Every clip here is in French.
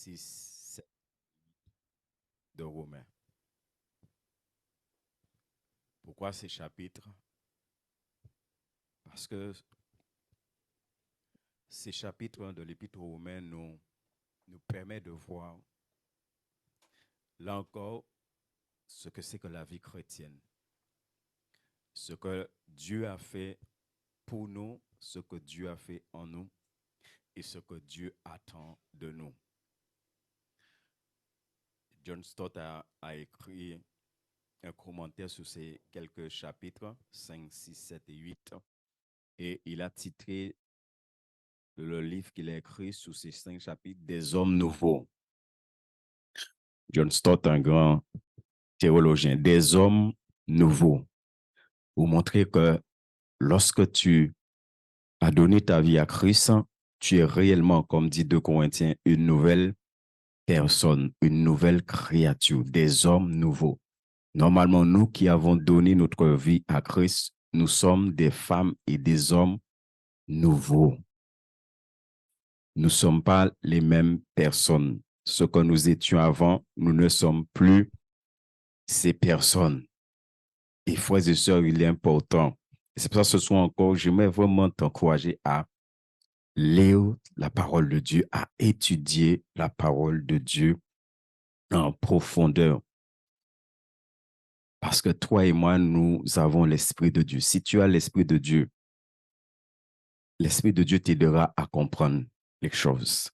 6 de Romains. Pourquoi ces chapitres? Parce que ces chapitres de l'Épître aux Romains nous permettent de voir, là encore, ce que c'est que la vie chrétienne. Ce que Dieu a fait pour nous, ce que Dieu a fait en nous et ce que Dieu attend de nous. John Stott a écrit un commentaire sur ces quelques chapitres, 5, 6, 7 et 8. Et il a titré le livre qu'il a écrit sur ces 5 chapitres, Des hommes nouveaux. John Stott, un grand théologien, des hommes nouveaux. Pour montrer que lorsque tu as donné ta vie à Christ, tu es réellement, comme dit 2 Corinthiens, une nouvelle personne, une nouvelle créature, des hommes nouveaux. Normalement, nous qui avons donné notre vie à Christ, nous sommes des femmes et des hommes nouveaux. Nous ne sommes pas les mêmes personnes. Ce que nous étions avant, nous ne sommes plus ces personnes. Et frères et sœurs, il est important. C'est pour ça que ce soir encore, j'aimerais vraiment t'encourager à lire la parole de Dieu, à étudier la parole de Dieu en profondeur. Parce que toi et moi, nous avons l'Esprit de Dieu. Si tu as l'Esprit de Dieu t'aidera à comprendre les choses.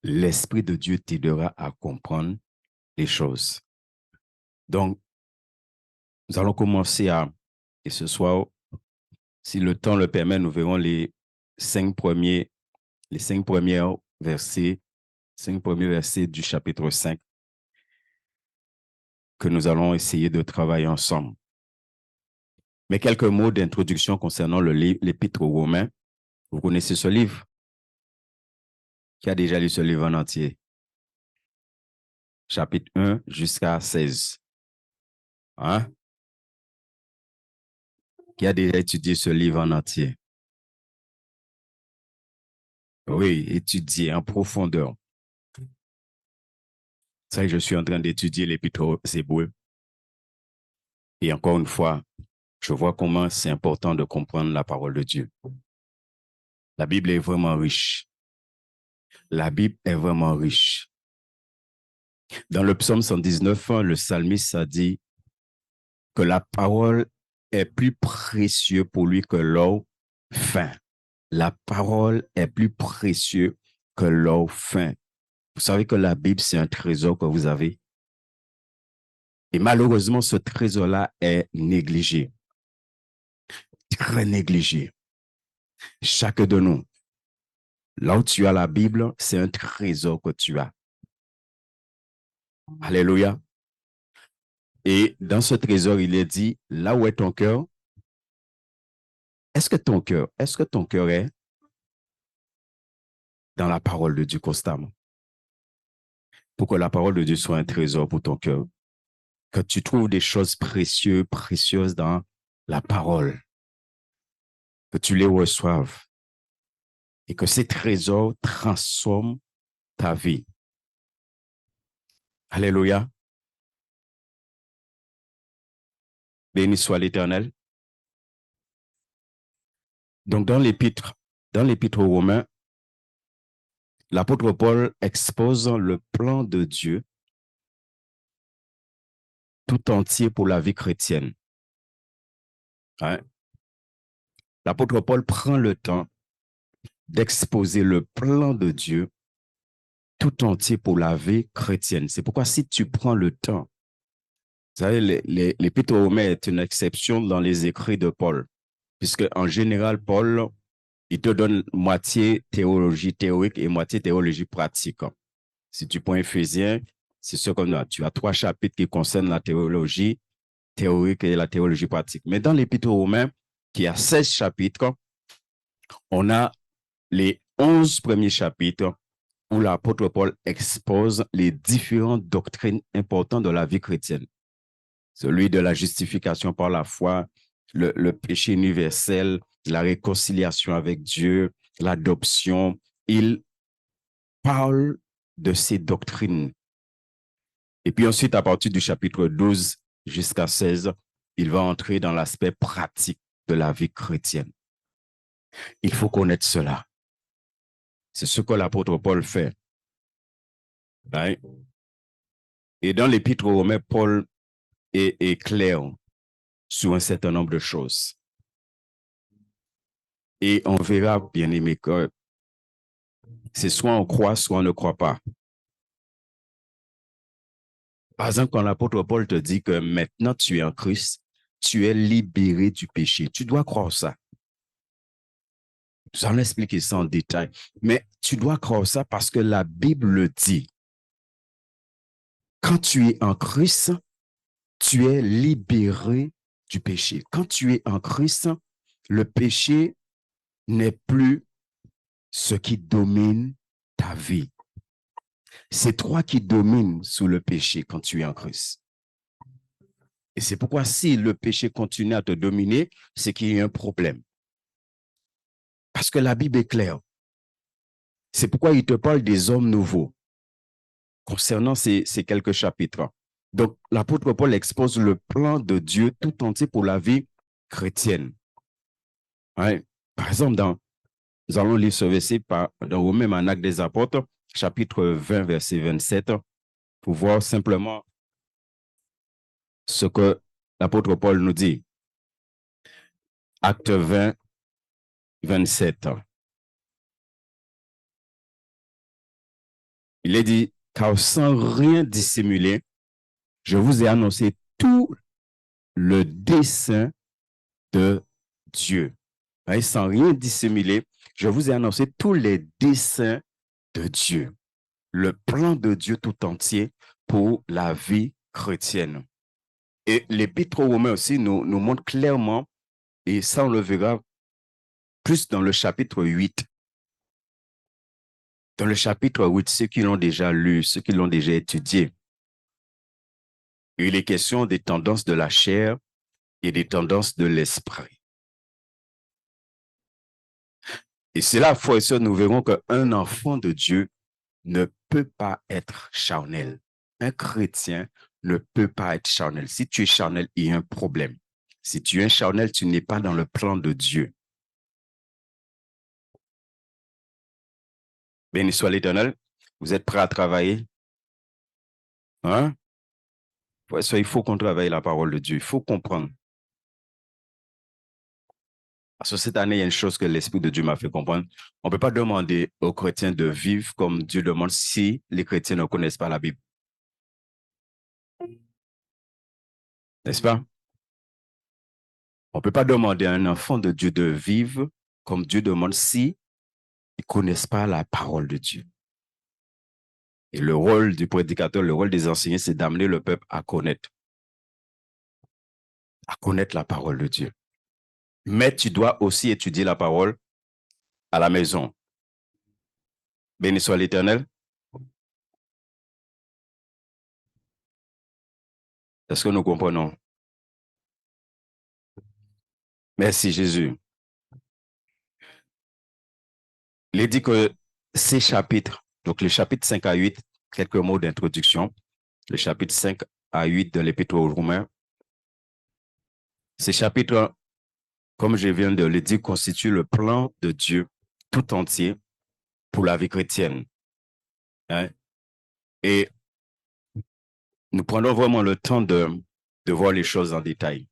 L'Esprit de Dieu t'aidera à comprendre les choses. Donc, nous allons commencer et ce soir, si le temps le permet, nous verrons les 5 premiers versets du chapitre 5 que nous allons essayer de travailler ensemble. Mais quelques mots d'introduction concernant l'Épître aux Romains. Vous connaissez ce livre? Qui a déjà lu ce livre en entier? Chapitre 1 jusqu'à 16. Hein? Qui a déjà étudié ce livre en entier? Oui, étudier en profondeur. Ça, je suis en train d'étudier l'Épître aux Hébreux. Et encore une fois, je vois comment c'est important de comprendre la parole de Dieu. La Bible est vraiment riche. La Bible est vraiment riche. Dans le psaume 119, le psalmiste a dit que la parole est plus précieuse pour lui que l'or fin. La parole est plus précieuse que l'or fin. Vous savez que la Bible, c'est un trésor que vous avez. Et malheureusement, ce trésor-là est négligé. Très négligé. Chaque de nous, là où tu as la Bible, c'est un trésor que tu as. Alléluia. Et dans ce trésor, il est dit, là où est ton cœur, est-ce que ton cœur est dans la parole de Dieu constamment? Pour que la parole de Dieu soit un trésor pour ton cœur, que tu trouves des choses précieuses dans la parole, que tu les reçoives et que ces trésors transforment ta vie. Alléluia. Béni soit l'Éternel. Donc, dans l'Épître aux Romains, l'apôtre Paul expose le plan de Dieu tout entier pour la vie chrétienne. Hein? L'apôtre Paul prend le temps d'exposer le plan de Dieu tout entier pour la vie chrétienne. C'est pourquoi si tu prends le temps, vous savez, l'Épître aux Romains est une exception dans les écrits de Paul, puisque en général, Paul, il te donne moitié théologie théorique et moitié théologie pratique. Si tu prends Éphésiens, c'est ce qu'on a. Tu as 3 chapitres qui concernent la théologie théorique et la théologie pratique. Mais dans l'Épître aux Romains, qui a 16 chapitres, on a les 11 premiers chapitres où l'apôtre Paul expose les différentes doctrines importantes de la vie chrétienne. Celui de la justification par la foi, le péché universel, la réconciliation avec Dieu, l'adoption. Il parle de ces doctrines. Et puis ensuite, à partir du chapitre 12 jusqu'à 16, il va entrer dans l'aspect pratique de la vie chrétienne. Il faut connaître cela. C'est ce que l'apôtre Paul fait. Right? Et dans l'épître aux Romains, Paul est clair sur un certain nombre de choses. Et on verra, bien aimé, que c'est soit on croit, soit on ne croit pas. Par exemple, quand l'apôtre Paul te dit que maintenant tu es en Christ, tu es libéré du péché. Tu dois croire ça. Nous allons expliquer ça en détail. Mais tu dois croire ça parce que la Bible le dit. Quand tu es en Christ, tu es libéré du péché. Quand tu es en Christ, le péché n'est plus ce qui domine ta vie. C'est toi qui domines sous le péché quand tu es en Christ. Et c'est pourquoi si le péché continue à te dominer, c'est qu'il y a un problème. Parce que la Bible est claire. C'est pourquoi il te parle des hommes nouveaux concernant ces quelques chapitres. Donc, l'apôtre Paul expose le plan de Dieu tout entier pour la vie chrétienne. Ouais. Par exemple, nous allons lire ce verset dans Romains en Actes des Apôtres, chapitre 20, verset 27, pour voir simplement ce que l'apôtre Paul nous dit. Acte 20, 27. Il est dit, car sans rien dissimuler, je vous ai annoncé tout le dessein de Dieu. Et sans rien dissimuler, je vous ai annoncé tous les desseins de Dieu. Le plan de Dieu tout entier pour la vie chrétienne. Et l'Épître aux Romains aussi nous montre clairement, et ça on le verra plus dans le chapitre 8. Dans le chapitre 8, ceux qui l'ont déjà lu, ceux qui l'ont déjà étudié, il est question des tendances de la chair et des tendances de l'esprit. Et c'est là, frères et sœurs, nous verrons qu'un enfant de Dieu ne peut pas être charnel. Un chrétien ne peut pas être charnel. Si tu es charnel, il y a un problème. Si tu es charnel, tu n'es pas dans le plan de Dieu. Béni soit l'Éternel. Vous êtes prêts à travailler? Hein? Il faut qu'on travaille la parole de Dieu. Il faut comprendre. Parce que cette année, il y a une chose que l'Esprit de Dieu m'a fait comprendre. On ne peut pas demander aux chrétiens de vivre comme Dieu demande si les chrétiens ne connaissent pas la Bible. N'est-ce pas? On ne peut pas demander à un enfant de Dieu de vivre comme Dieu demande si ils ne connaissent pas la parole de Dieu. Et le rôle du prédicateur, le rôle des enseignants, c'est d'amener le peuple à connaître la parole de Dieu. Mais tu dois aussi étudier la parole à la maison. Béni soit l'Éternel. Est-ce que nous comprenons? Merci Jésus. Il dit que ces chapitres, donc les chapitres 5 à 8, quelques mots d'introduction, le chapitre 5 à 8 de l'Épître aux Romains, ces chapitres, comme je viens de le dire, constituent le plan de Dieu tout entier pour la vie chrétienne. Hein? Et nous prenons vraiment le temps de voir les choses en détail.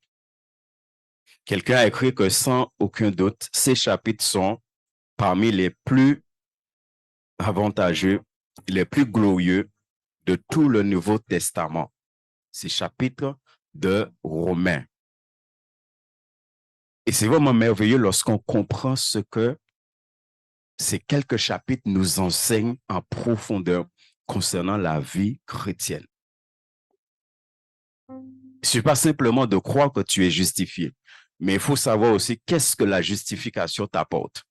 Quelqu'un a écrit que sans aucun doute, ces chapitres sont parmi les plus avantageux, les plus glorieux de tout le Nouveau Testament. Ces chapitres de Romains. Et c'est vraiment merveilleux lorsqu'on comprend ce que ces quelques chapitres nous enseignent en profondeur concernant la vie chrétienne. Il ne suffit pas simplement de croire que tu es justifié, mais il faut savoir aussi qu'est-ce que la justification t'apporte.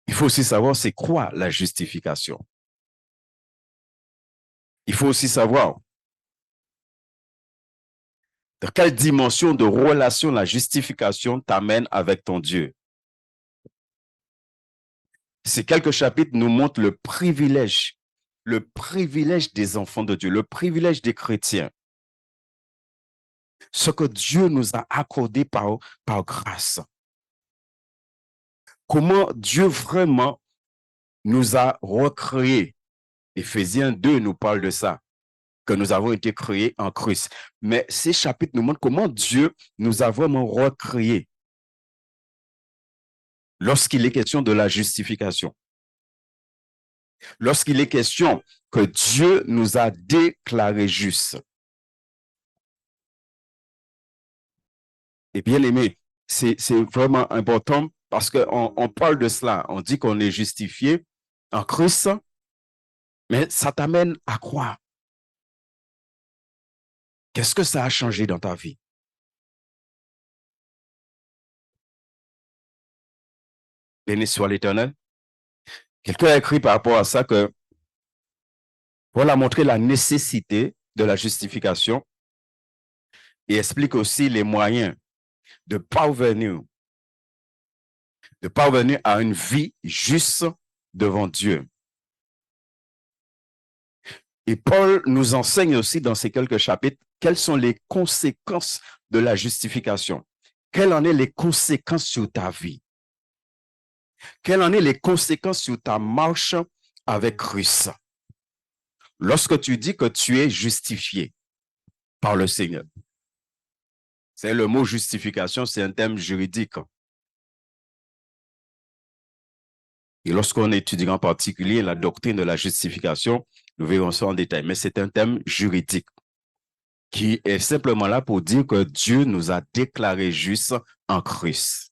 Il faut aussi savoir c'est quoi la justification. Il faut aussi savoir dans quelle dimension de relation la justification t'amène avec ton Dieu. Ces quelques chapitres nous montrent le privilège des enfants de Dieu, le privilège des chrétiens. Ce que Dieu nous a accordé par grâce. Comment Dieu vraiment nous a recréés. Éphésiens 2 nous parle de ça, que nous avons été créés en Christ. Mais ces chapitres nous montrent comment Dieu nous a vraiment recréés lorsqu'il est question de la justification. Lorsqu'il est question que Dieu nous a déclarés justes. Et bien aimé, c'est vraiment important parce qu'on parle de cela. On dit qu'on est justifié en Christ, mais ça t'amène à quoi? Qu'est-ce que ça a changé dans ta vie? Béni soit l'Éternel. Quelqu'un a écrit par rapport à ça que voilà montrer la nécessité de la justification et explique aussi les moyens de parvenir à une vie juste devant Dieu. Et Paul nous enseigne aussi dans ces quelques chapitres quelles sont les conséquences de la justification. Quelles en sont les conséquences sur ta vie? Quelles en sont les conséquences sur ta marche avec Christ? Lorsque tu dis que tu es justifié par le Seigneur. C'est le mot justification, c'est un terme juridique. Et lorsqu'on étudiera en particulier la doctrine de la justification, nous verrons ça en détail. Mais c'est un terme juridique qui est simplement là pour dire que Dieu nous a déclarés justes en Christ.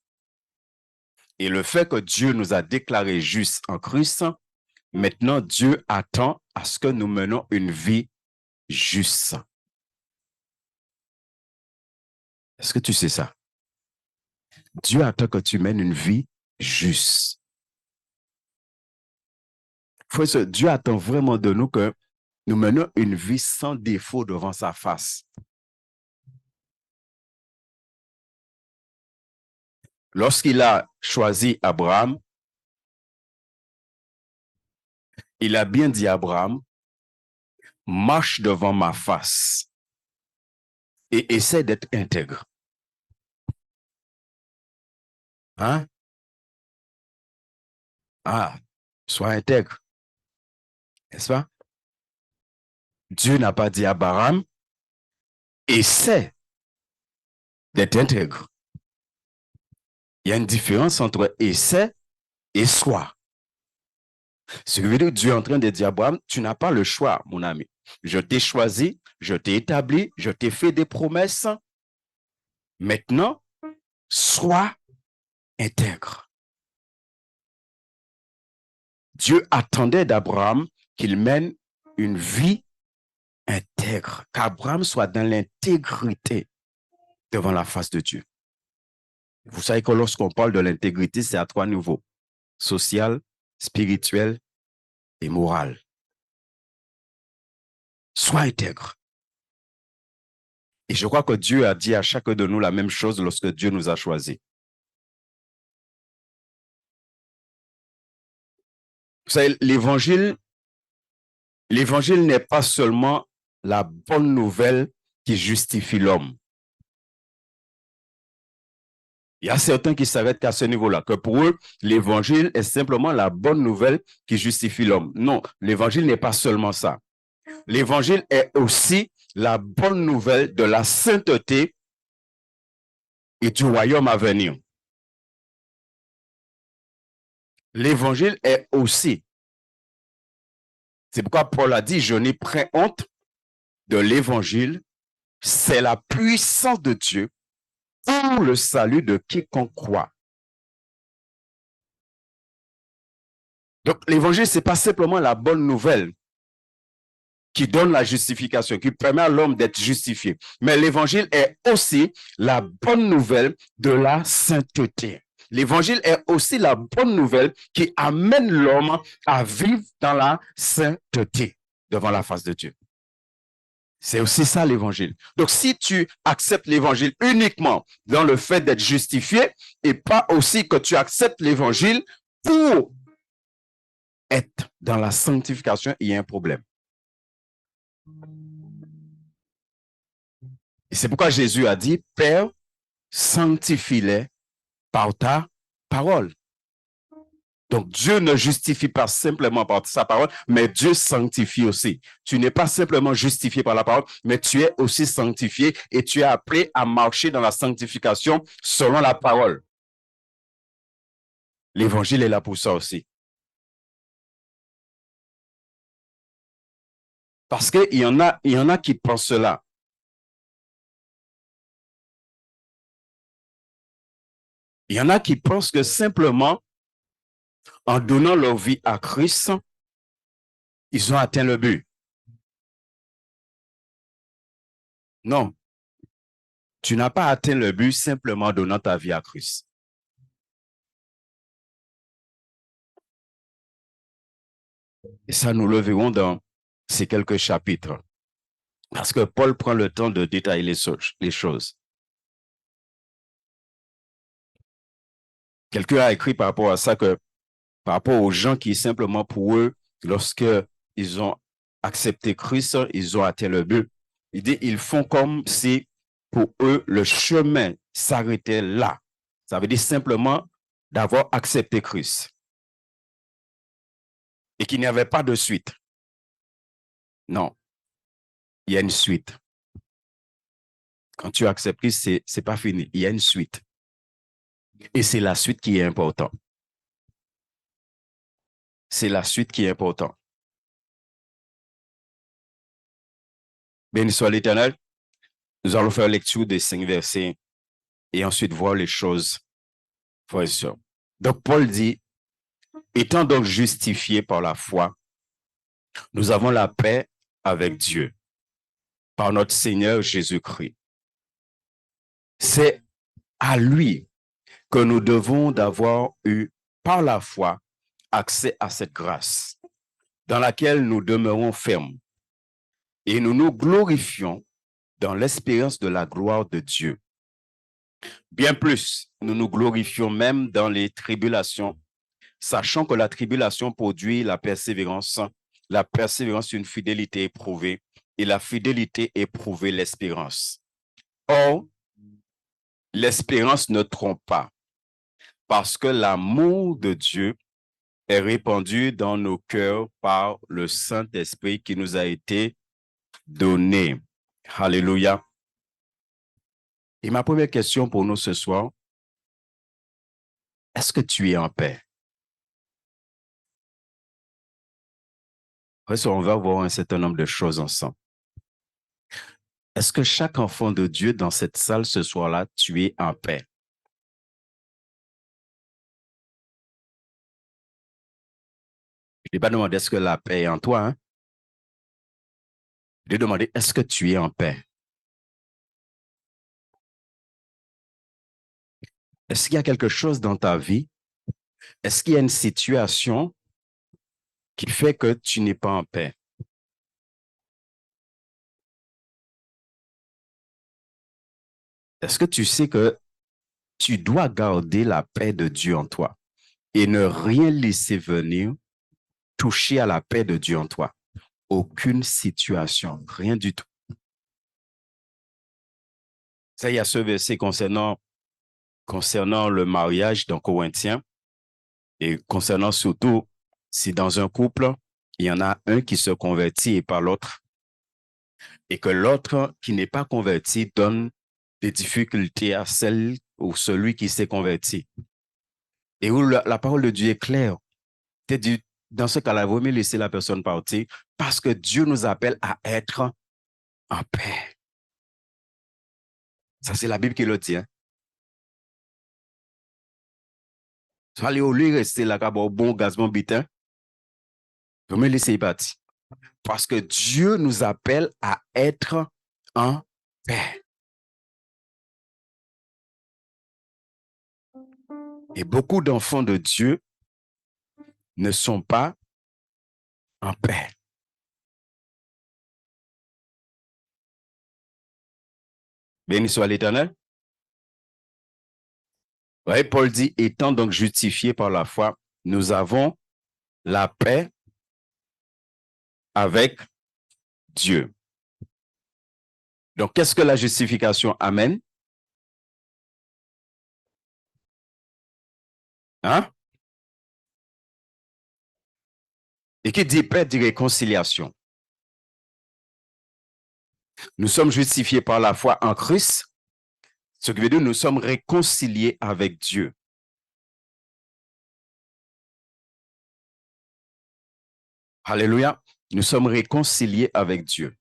Et le fait que Dieu nous a déclarés justes en Christ, maintenant Dieu attend à ce que nous menons une vie juste. Est-ce que tu sais ça? Dieu attend que tu mènes une vie juste. Dieu attend vraiment de nous que nous menons une vie sans défaut devant sa face. Lorsqu'il a choisi Abraham, il a bien dit à Abraham, marche devant ma face et essaie d'être intègre. Hein? Ah, sois intègre. N'est-ce pas? Dieu n'a pas dit à Abraham, essaie d'être intègre. Il y a une différence entre essaie et sois. Ce qui veut dire que Dieu est en train de dire à Abraham, tu n'as pas le choix, mon ami. Je t'ai choisi, je t'ai établi, je t'ai fait des promesses. Maintenant, sois intègre. Dieu attendait d'Abraham qu'il mène une vie intègre, qu'Abraham soit dans l'intégrité devant la face de Dieu. Vous savez que lorsqu'on parle de l'intégrité, c'est à 3 niveaux, social, spirituel et moral. Sois intègre. Et je crois que Dieu a dit à chacun de nous la même chose lorsque Dieu nous a choisis. Vous savez, l'évangile n'est pas seulement la bonne nouvelle qui justifie l'homme. Il y a certains qui s'arrêtent à ce niveau-là, que pour eux, l'évangile est simplement la bonne nouvelle qui justifie l'homme. Non, l'évangile n'est pas seulement ça. L'évangile est aussi la bonne nouvelle de la sainteté et du royaume à venir. L'évangile est aussi, c'est pourquoi Paul a dit, je n'ai point honte de l'évangile, c'est la puissance de Dieu pour le salut de quiconque croit. Donc l'évangile, ce n'est pas simplement la bonne nouvelle qui donne la justification, qui permet à l'homme d'être justifié. Mais l'évangile est aussi la bonne nouvelle de la sainteté. L'évangile est aussi la bonne nouvelle qui amène l'homme à vivre dans la sainteté devant la face de Dieu. C'est aussi ça l'évangile. Donc si tu acceptes l'évangile uniquement dans le fait d'être justifié et pas aussi que tu acceptes l'évangile pour être dans la sanctification, il y a un problème. Et c'est pourquoi Jésus a dit, Père, sanctifie-les par ta parole. Donc, Dieu ne justifie pas simplement par sa parole, mais Dieu sanctifie aussi. Tu n'es pas simplement justifié par la parole, mais tu es aussi sanctifié et tu es appelé à marcher dans la sanctification selon la parole. L'évangile est là pour ça aussi. Parce qu'il y en a qui pensent cela. Il y en a qui pensent que simplement, en donnant leur vie à Christ, ils ont atteint le but. Non. Tu n'as pas atteint le but simplement en donnant ta vie à Christ. Et ça, nous le verrons dans ces quelques chapitres. Parce que Paul prend le temps de détailler les choses. Quelqu'un a écrit par rapport à ça que par rapport aux gens qui simplement pour eux, lorsque ils ont accepté Christ, ils ont atteint le but. Il dit, ils font comme si pour eux, le chemin s'arrêtait là. Ça veut dire simplement d'avoir accepté Christ. Et qu'il n'y avait pas de suite. Non. Il y a une suite. Quand tu acceptes Christ, c'est pas fini. Il y a une suite. Et c'est la suite qui est importante. C'est la suite qui est importante. Béni soit l'Éternel. Nous allons faire lecture des 5 versets et ensuite voir les choses. Donc, Paul dit, étant donc justifiés par la foi, nous avons la paix avec Dieu, par notre Seigneur Jésus-Christ. C'est à lui que nous devons d'avoir eu, par la foi, accès à cette grâce, dans laquelle nous demeurons fermes, et nous nous glorifions dans l'espérance de la gloire de Dieu. Bien plus, nous nous glorifions même dans les tribulations, sachant que la tribulation produit la persévérance une fidélité éprouvée, et la fidélité éprouver l'espérance. Or, l'espérance ne trompe pas, parce que l'amour de Dieu est répandu dans nos cœurs par le Saint-Esprit qui nous a été donné. Alléluia. Et ma première question pour nous ce soir, est-ce que tu es en paix? On va voir un certain nombre de choses ensemble. Est-ce que chaque enfant de Dieu dans cette salle ce soir-là, tu es en paix? Je n'ai pas demandé est-ce que la paix est en toi. Hein? Je t'ai demandé est-ce que tu es en paix? Est-ce qu'il y a quelque chose dans ta vie? Est-ce qu'il y a une situation qui fait que tu n'es pas en paix? Est-ce que tu sais que tu dois garder la paix de Dieu en toi et ne rien laisser venir toucher à la paix de Dieu en toi? Aucune situation, rien du tout. Ça, il y a ce verset concernant le mariage dans Corinthiens et concernant surtout si dans un couple, il y en a un qui se convertit et pas l'autre et que l'autre qui n'est pas converti donne des difficultés à celle ou celui qui s'est converti. Et où la parole de Dieu est claire. Dans ce cas-là, il vaut mieux laisser la personne partir parce que Dieu nous appelle à être en paix. Ça, c'est la Bible qui le dit. Hein? Tu vas aller au lieu de rester là, bon gaz, bon bitin. Il vaut mieux laisser partir. Parce que Dieu nous appelle à être en paix. Et beaucoup d'enfants de Dieu ne sont pas en paix. Béni soit l'Éternel. Ouais, Paul dit, étant donc justifiés par la foi, nous avons la paix avec Dieu. Donc, qu'est-ce que la justification amène? Hein? Et qui dit paix dit réconciliation. Nous sommes justifiés par la foi en Christ, ce qui veut dire que nous sommes réconciliés avec Dieu. Alléluia. Nous sommes réconciliés avec Dieu.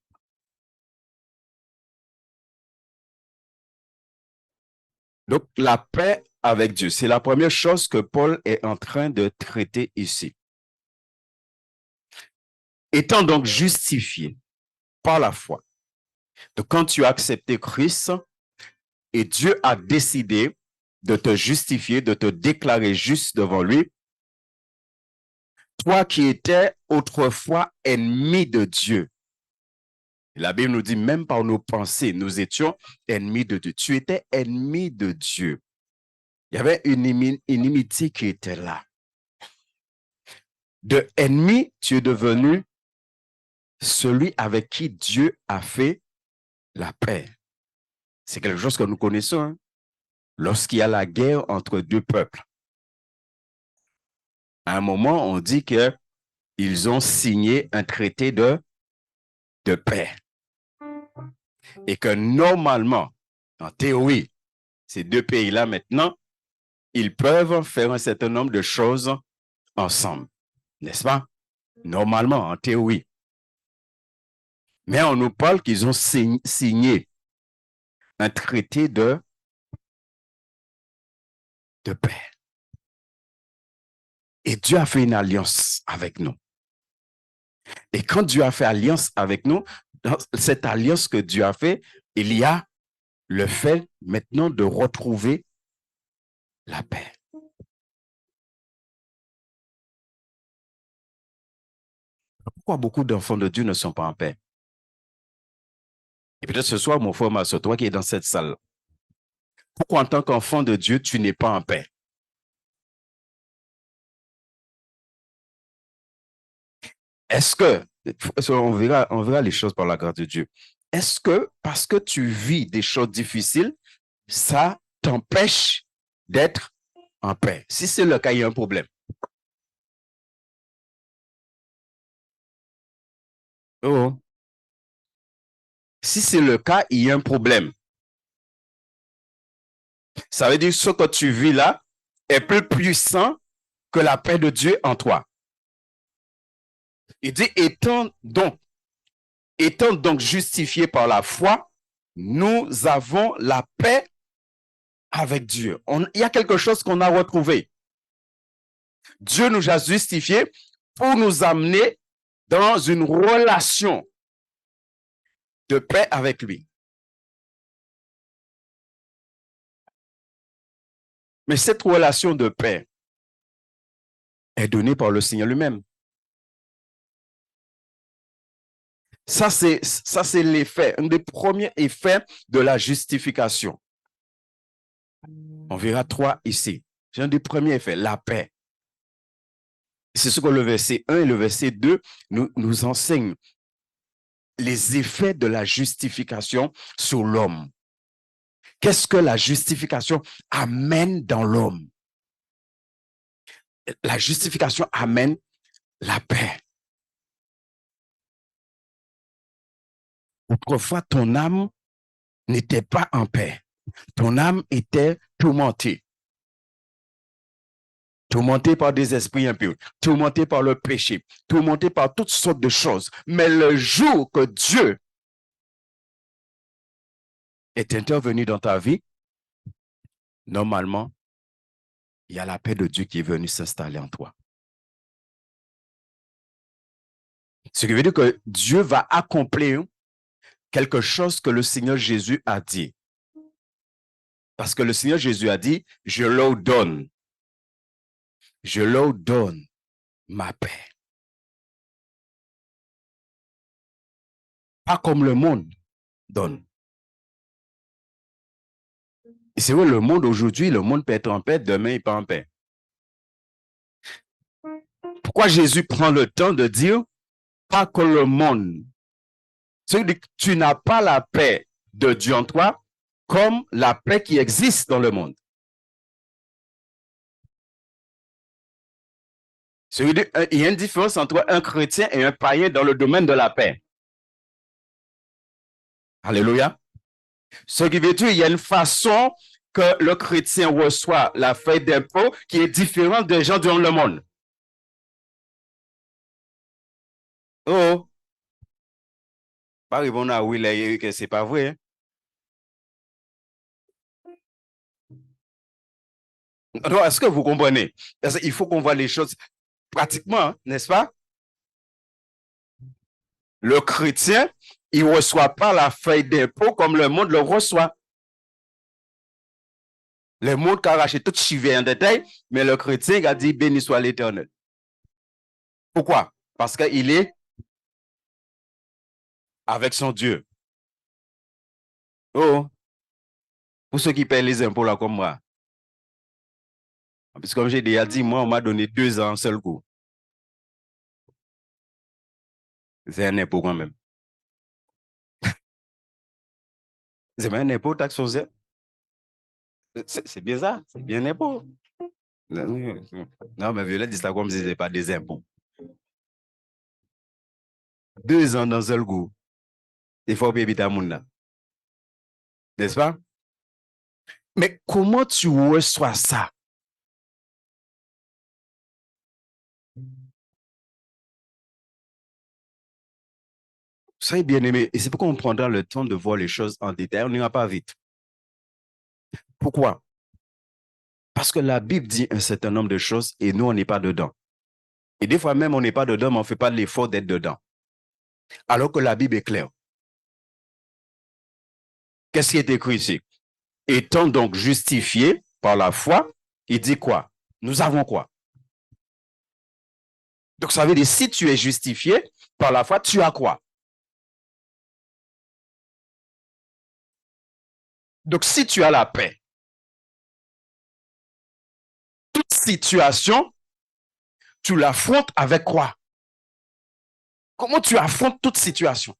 Donc, la paix avec Dieu, c'est la première chose que Paul est en train de traiter ici. Étant donc justifié par la foi, donc quand tu as accepté Christ et Dieu a décidé de te justifier, de te déclarer juste devant lui, toi qui étais autrefois ennemi de Dieu. La Bible nous dit, même par nos pensées, nous étions ennemis de Dieu. Tu étais ennemi de Dieu. Il y avait une inimitié qui était là. De ennemi, tu es devenu celui avec qui Dieu a fait la paix. C'est quelque chose que nous connaissons. Hein? Lorsqu'il y a la guerre entre deux peuples, à un moment, on dit qu'ils ont signé un traité de paix. Et que normalement, en théorie, ces deux pays-là, maintenant, ils peuvent faire un certain nombre de choses ensemble. N'est-ce pas? Normalement, en théorie. Mais on nous parle qu'ils ont signé un traité de paix. Et Dieu a fait une alliance avec nous. Et quand Dieu a fait alliance avec nous, dans cette alliance que Dieu a fait, il y a le fait maintenant de retrouver la paix. Pourquoi beaucoup d'enfants de Dieu ne sont pas en paix? Et peut-être ce soir, mon frère, ma soeur, toi qui es dans cette salle, pourquoi en tant qu'enfant de Dieu, tu n'es pas en paix? Est-ce que, on verra les choses par la grâce de Dieu, est-ce que parce que tu vis des choses difficiles, ça t'empêche d'être en paix? Si c'est le cas, il y a un problème. Oh. Si c'est le cas, il y a un problème. Ça veut dire que ce que tu vis là est plus puissant que la paix de Dieu en toi. Il dit, étant donc justifiés par la foi, nous avons la paix avec Dieu. Il y a quelque chose qu'on a retrouvé. Dieu nous a justifiés pour nous amener dans une relation de paix avec lui. Mais cette relation de paix est donnée par le Seigneur lui-même. Ça, c'est l'effet, un des premiers effets de la justification. On verra trois ici. C'est un des premiers effets, la paix. C'est ce que le verset 1 et le verset 2 nous enseignent. Les effets de la justification sur l'homme. Qu'est-ce que la justification amène dans l'homme? La justification amène la paix. Autrefois, ton âme n'était pas en paix. Ton âme était tourmentée. Tourmenté par des esprits impurs, tourmenté par le péché, tourmenté par toutes sortes de choses. Mais le jour que Dieu est intervenu dans ta vie, normalement, il y a la paix de Dieu qui est venue s'installer en toi. Ce qui veut dire que Dieu va accomplir quelque chose que le Seigneur Jésus a dit. Parce que le Seigneur Jésus a dit, je leur donne ma paix. Pas comme le monde donne. Et c'est vrai, le monde aujourd'hui, le monde peut être en paix, demain il n'est pas en paix. Pourquoi Jésus prend le temps de dire pas que le monde. C'est-à-dire que tu n'as pas la paix de Dieu en toi comme la paix qui existe dans le monde. C'est-à-dire qu'il y a une différence entre un chrétien et un païen dans le domaine de la paix. Alléluia. Ce qui veut dire qu'il y a une façon que le chrétien reçoit la feuille d'impôt qui est différente des gens dans le monde. Oh, pas répondre à oui, là, que c'est pas vrai. Non, est-ce que vous comprenez? Il faut qu'on voit les choses pratiquement, n'est-ce pas? Le chrétien, il ne reçoit pas la feuille d'impôt comme le monde le reçoit. Le monde a arraché tout chivé en détail, mais le chrétien a dit béni soit l'Éternel. Pourquoi? Parce qu'il est avec son Dieu. Oh, pour ceux qui paient les impôts là comme moi. Parce que comme j'ai déjà dit, moi, on m'a donné 2 ans seul coup. C'est un impôt quand même. C'est pas un impôt, taxe foncière. C'est bien ça, c'est bien un impôt. Non, mais Violette dit ça comme si ce n'était pas des impôts. 2 ans d'un seul coup. Il faut payer ta monde. N'est-ce pas? Mais comment tu reçois ça? Soyez bien aimé. Et c'est pourquoi on prendra le temps de voir les choses en détail. On n'ira pas vite. Pourquoi? Parce que la Bible dit un certain nombre de choses et nous, on n'est pas dedans. Et des fois même, on n'est pas dedans, mais on ne fait pas l'effort d'être dedans. Alors que la Bible est claire. Qu'est-ce qui est écrit ici? Étant donc justifiés par la foi, il dit quoi? Nous avons quoi? Donc ça veut dire, si tu es justifié par la foi, tu as quoi? Donc si tu as la paix, toute situation, tu l'affrontes avec quoi? Comment tu affrontes toute situation?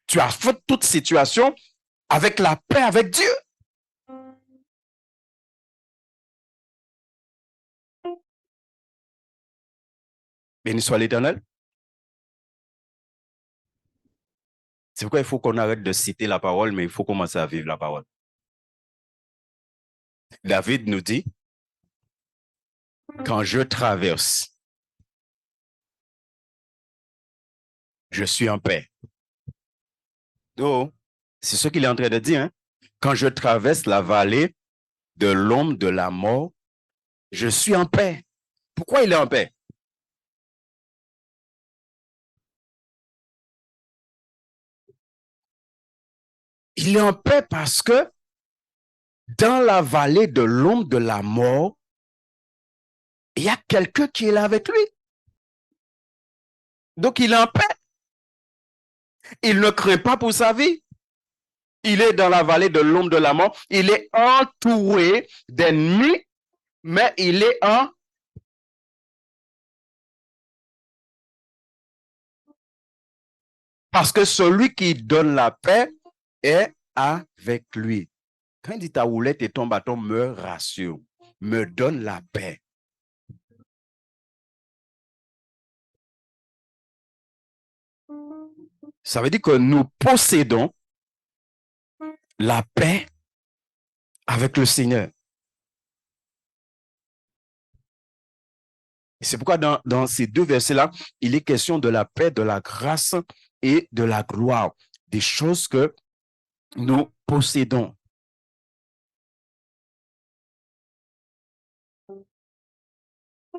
Tu affrontes toute situation avec la paix avec Dieu. Béni soit l'Éternel. C'est pourquoi il faut qu'on arrête de citer la parole, mais il faut commencer à vivre la parole. David nous dit, quand je traverse, je suis en paix. Oh, c'est ce qu'il est en train de dire. Hein? Quand je traverse la vallée de l'ombre de la mort, je suis en paix. Pourquoi il est en paix? Il est en paix parce que dans la vallée de l'ombre de la mort, il y a quelqu'un qui est là avec lui. Donc il est en paix. Il ne craint pas pour sa vie. Il est dans la vallée de l'ombre de la mort. Il est entouré d'ennemis, mais il est en... Parce que celui qui donne la paix est avec lui. Quand il dit ta roulette et ton bâton me rassure, me donne la paix. Ça veut dire que nous possédons la paix avec le Seigneur. C'est pourquoi dans ces 2 versets-là, il est question de la paix, de la grâce et de la gloire, des choses que nous possédons.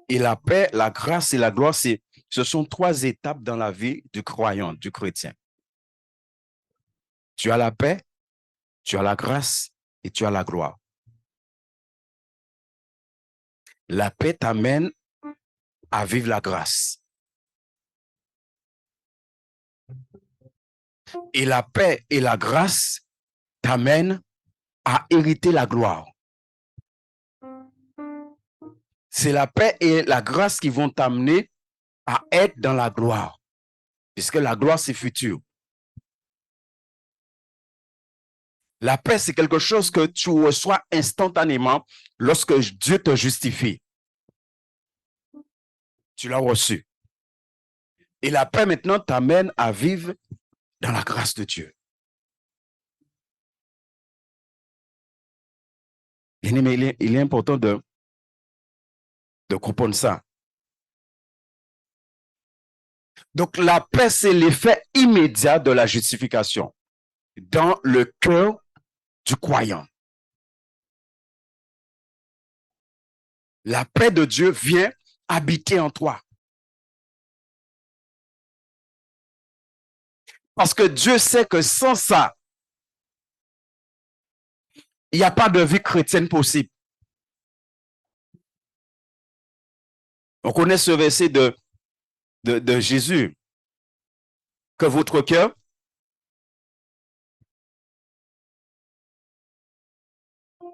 Et la paix, la grâce et la gloire, ce sont 3 étapes dans la vie du croyant, du chrétien. Tu as la paix, tu as la grâce et tu as la gloire. La paix t'amène à vivre la grâce. Et la paix et la grâce t'amènent à hériter la gloire. C'est la paix et la grâce qui vont t'amener à être dans la gloire. Puisque la gloire, c'est futur. La paix, c'est quelque chose que tu reçois instantanément lorsque Dieu te justifie. Tu l'as reçu. Et la paix maintenant t'amène à vivre dans la grâce de Dieu. Il est important de comprendre ça. Donc, la paix, c'est l'effet immédiat de la justification dans le cœur du croyant. La paix de Dieu vient habiter en toi. Parce que Dieu sait que sans ça, il n'y a pas de vie chrétienne possible. On connaît ce verset de Jésus. Que votre cœur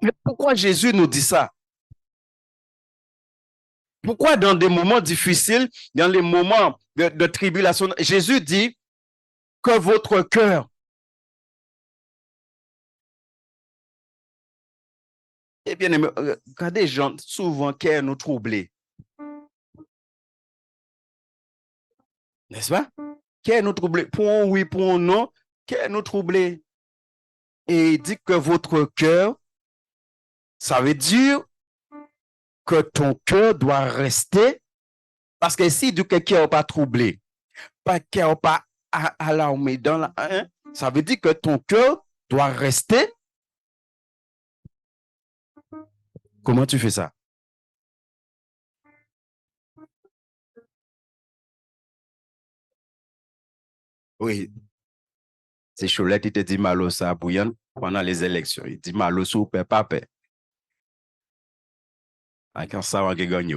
Mais pourquoi Jésus nous dit ça? Pourquoi dans des moments difficiles, dans les moments de tribulation, Jésus dit que votre cœur. Eh bien, regardez, gens, souvent, cœur nous troublé. N'est-ce pas? Cœur nous troublé. Pour un oui, pour un non, cœur nous troublé. Et il dit que votre cœur, ça veut dire que ton cœur doit rester. Parce que si du cœur n'est pas troublé, pas cœur pas alarmé dans la, hein, ça veut dire que ton cœur doit rester. Comment tu fais ça? Oui, c'est Choulette qui te dit malo ça bouillon pendant les élections. Il dit malo sous paix, pas paix. Quand ça va gagner.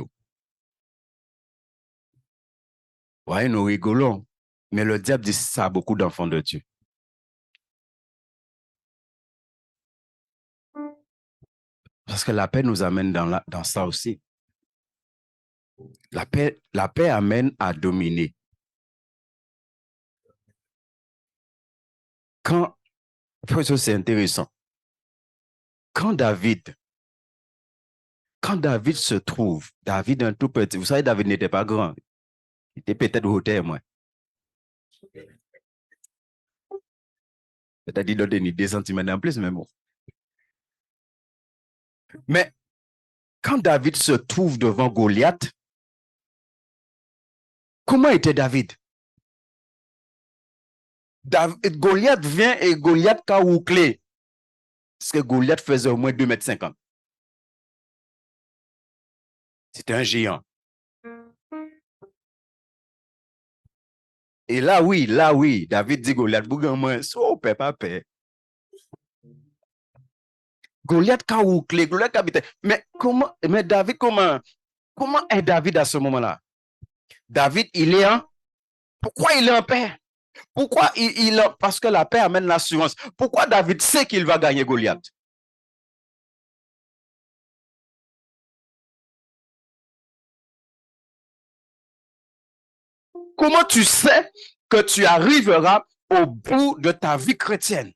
Ouais, nous rigolons. Mais le diable dit ça à beaucoup d'enfants de Dieu. Parce que la paix nous amène dans ça aussi. La paix amène à dominer. Quand, c'est intéressant, quand David se trouve, David un tout petit, vous savez, David n'était pas grand, il était peut-être hauteur, moi. Peut-être il donne 2 centimètres en plus, mais bon. Mais quand David se trouve devant Goliath, comment était David? Goliath vient et Goliath caouclé. Parce que Goliath faisait au moins 2,50 m. C'était un géant. Et là, oui, David dit Goliath, bougan so pas paix. Goliath caouclé, Goliath habitait. Mais David, comment est David à ce moment-là? David, il est en. Pourquoi il est en paix? Pourquoi parce que la paix amène l'assurance. Pourquoi David sait qu'il va gagner Goliath? Comment tu sais que tu arriveras au bout de ta vie chrétienne?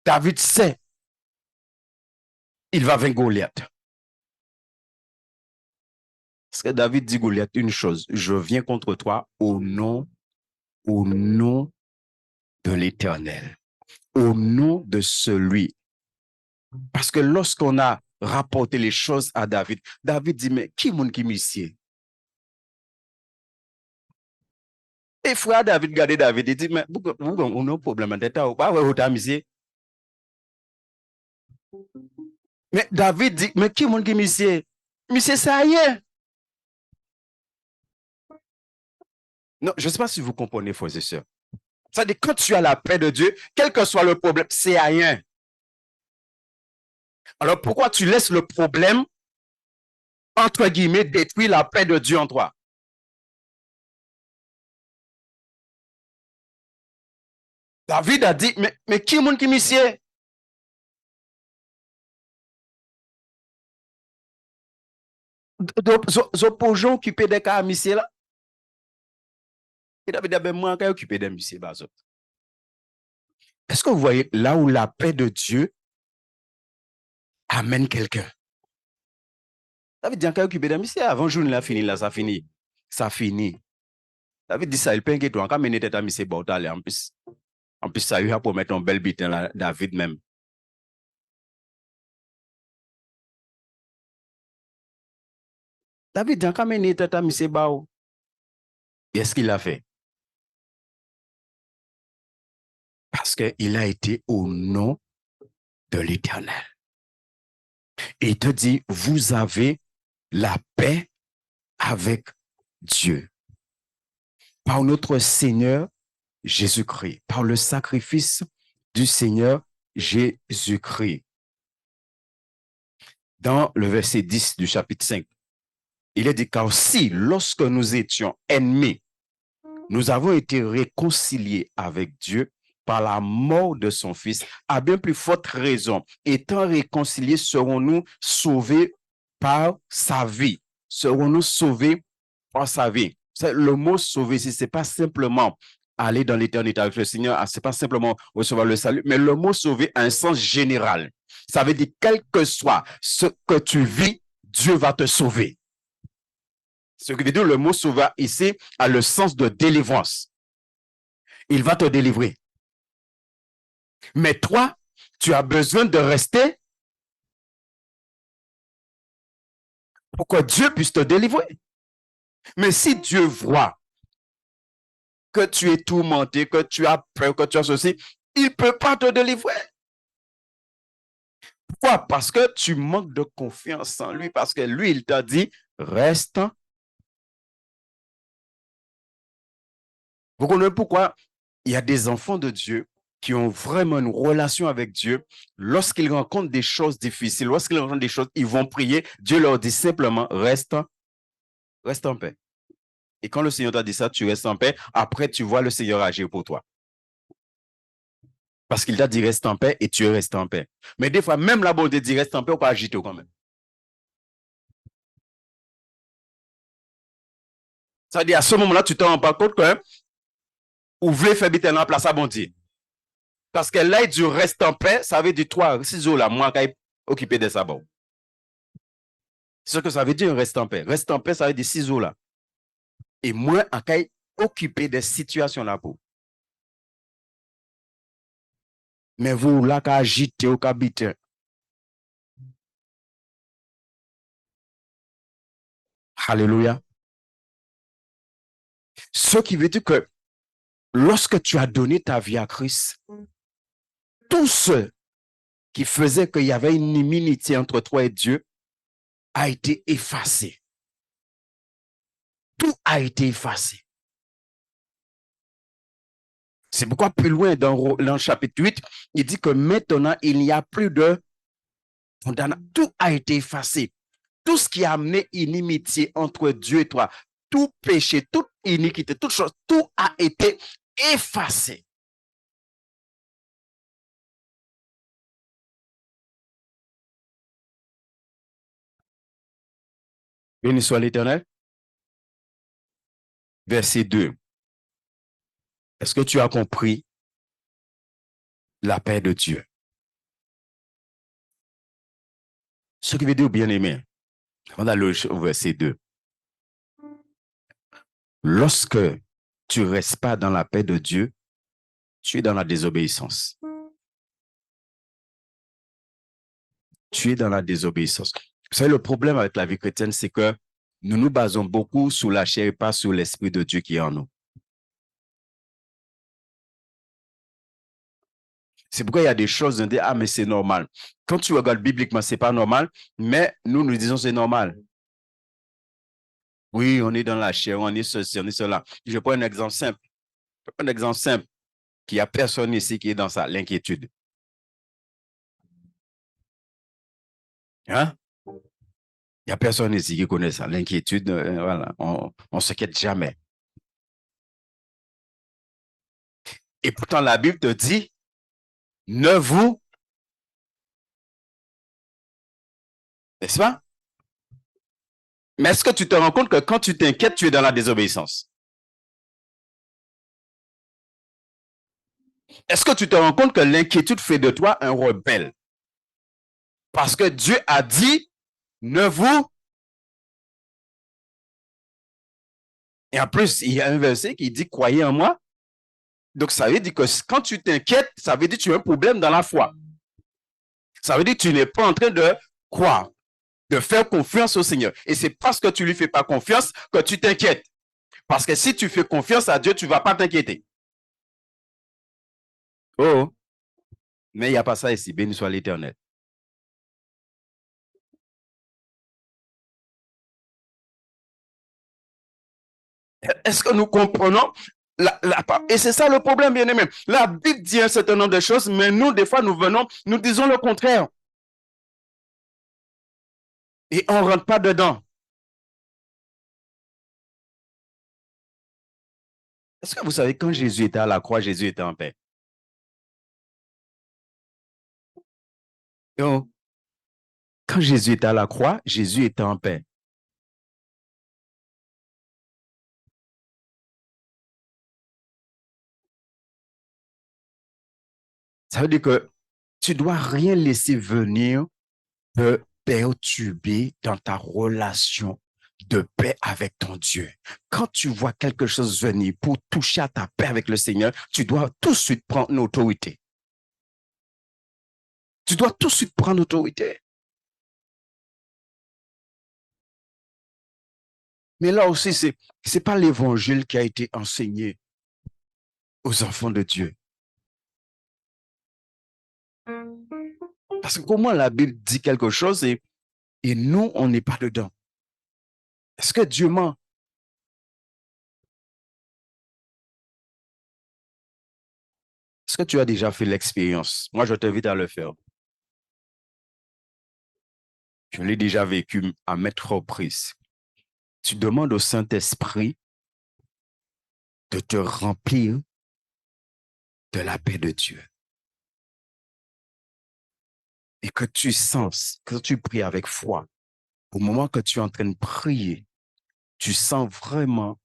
David sait il va vaincre Goliath. Parce que David dit Goliath une chose, je viens contre toi au nom de l'Éternel, au nom de celui. Parce que lorsqu'on a rapporté les choses à David, David dit, mais qui est qui m'y. Et frère David, regardez David, il dit, mais on a un problème d'état ou pas, ouais, mais David dit, mais qui est qui m'y. Monsieur, ça y est. Non, je ne sais pas si vous comprenez, frères et sœurs. C'est-à-dire, quand tu as la paix de Dieu, quel que soit le problème, c'est rien. Alors, pourquoi tu laisses le problème, entre guillemets, détruire la paix de Dieu en toi? David a dit, mais qui est qui m'y. pour gens occupés des cas, monsieur là. Et d'abord, moi, quand occupé des monsieur, est-ce que vous voyez là où la paix de Dieu amène quelqu'un? Ça veut dire qu'il occupé des monsieur, avant jour, il a fini là, ça finit. Ça finit. Ça veut dire ça, il peut inquiéter, quand mener tête à monsieur Bortal, en plus, ça lui a pour mettre un bel bit dans David même. David, quand mener tête à monsieur Bao, qu'est-ce qu'il a fait? Parce qu'il a été au nom de l'Éternel. Et il te dit, vous avez la paix avec Dieu. Par notre Seigneur Jésus-Christ, par le sacrifice du Seigneur Jésus-Christ. Dans le verset 10 du chapitre 5, il est dit, car si, lorsque nous étions ennemis, nous avons été réconciliés avec Dieu par la mort de son Fils, à bien plus forte raison, étant réconciliés, serons-nous sauvés par sa vie. Serons-nous sauvés par sa vie. Le mot sauver ici, ce n'est pas simplement aller dans l'éternité avec le Seigneur, ce n'est pas simplement recevoir le salut, mais le mot sauver a un sens général. Ça veut dire, quel que soit ce que tu vis, Dieu va te sauver. Ce qui veut dire, le mot sauver ici a le sens de délivrance. Il va te délivrer. Mais toi, tu as besoin de rester pour que Dieu puisse te délivrer. Mais si Dieu voit que tu es tourmenté, que tu as peur, que tu as ceci, il ne peut pas te délivrer. Pourquoi? Parce que tu manques de confiance en lui, parce que lui, il t'a dit, reste. Vous comprenez pourquoi il y a des enfants de Dieu qui ont vraiment une relation avec Dieu. Lorsqu'ils rencontrent des choses difficiles, lorsqu'ils rencontrent des choses, ils vont prier. Dieu leur dit simplement, reste en paix. Et quand le Seigneur t'a dit ça, tu restes en paix. Après, tu vois le Seigneur agir pour toi. Parce qu'il t'a dit reste en paix et tu restes en paix. Mais des fois, même la bonté dit reste en paix, on peut agiter quand même. Ça veut dire à ce moment-là, tu ne te rends pas compte que vous voulez faire biter en place à bonté. Parce que là, il dit reste en paix, ça veut dire toi, ciseaux là, moi, qui occupé de ça. Bon. C'est ce que ça veut dire reste en paix. Reste en paix, ça veut dire ciseaux là. Et moi, qui occupé des situations là pour. Mais vous, là, qui agitez ou qui habitez. Alléluia. Ce qui veut dire que lorsque tu as donné ta vie à Christ, tout ce qui faisait qu'il y avait une inimitié entre toi et Dieu a été effacé. Tout a été effacé. C'est pourquoi plus loin dans le chapitre 8, il dit que maintenant, il n'y a plus de condamnation. Tout a été effacé. Tout ce qui a amené inimitié entre Dieu et toi, tout péché, toute iniquité, toute chose, tout a été effacé. Béni soit l'Éternel. Verset 2. Est-ce que tu as compris la paix de Dieu? Ce qui veut dire bien-aimé, on a le verset 2. Lorsque tu ne restes pas dans la paix de Dieu, tu es dans la désobéissance. Tu es dans la désobéissance. Vous savez, le problème avec la vie chrétienne, c'est que nous nous basons beaucoup sur la chair et pas sur l'Esprit de Dieu qui est en nous. C'est pourquoi il y a des choses, on dit, ah, mais c'est normal. Quand tu regardes bibliquement, ce n'est pas normal, mais nous disons c'est normal. Oui, on est dans la chair, on est ceci, on est cela. Je prends un exemple simple. Un exemple simple, qu'il n'y a personne ici qui est dans ça, l'inquiétude. Hein? Il n'y a personne ici qui connaît ça, l'inquiétude, voilà, on ne s'inquiète jamais. Et pourtant, la Bible te dit, ne vous, n'est-ce pas? Mais est-ce que tu te rends compte que quand tu t'inquiètes, tu es dans la désobéissance? Est-ce que tu te rends compte que l'inquiétude fait de toi un rebelle? Parce que Dieu a dit, ne vous... Et en plus, il y a un verset qui dit, croyez en moi. Donc, ça veut dire que quand tu t'inquiètes, ça veut dire que tu as un problème dans la foi. Ça veut dire que tu n'es pas en train de croire, de faire confiance au Seigneur. Et c'est parce que tu ne lui fais pas confiance que tu t'inquiètes. Parce que si tu fais confiance à Dieu, tu ne vas pas t'inquiéter. Oh, mais il n'y a pas ça ici. Béni soit l'Éternel. Est-ce que nous comprenons et c'est ça le problème, bien aimé. La Bible dit un certain nombre de choses, mais nous, des fois, nous venons, nous disons le contraire. Et on ne rentre pas dedans. Est-ce que vous savez, quand Jésus était à la croix, Jésus était en paix? Donc, quand Jésus était à la croix, Jésus était en paix. Ça veut dire que tu ne dois rien laisser venir te perturber dans ta relation de paix avec ton Dieu. Quand tu vois quelque chose venir pour toucher à ta paix avec le Seigneur, tu dois tout de suite prendre une autorité. Tu dois tout de suite prendre autorité. Mais là aussi, ce n'est pas l'évangile qui a été enseigné aux enfants de Dieu. Parce que comment la Bible dit quelque chose et nous, on n'est pas dedans. Est-ce que Dieu ment? Est-ce que tu as déjà fait l'expérience? Moi, je t'invite à le faire. Je l'ai déjà vécu à maintes reprises. Tu demandes au Saint-Esprit de te remplir de la paix de Dieu. Et que tu sens, que tu pries avec foi, au moment que tu es en train de prier, tu sens vraiment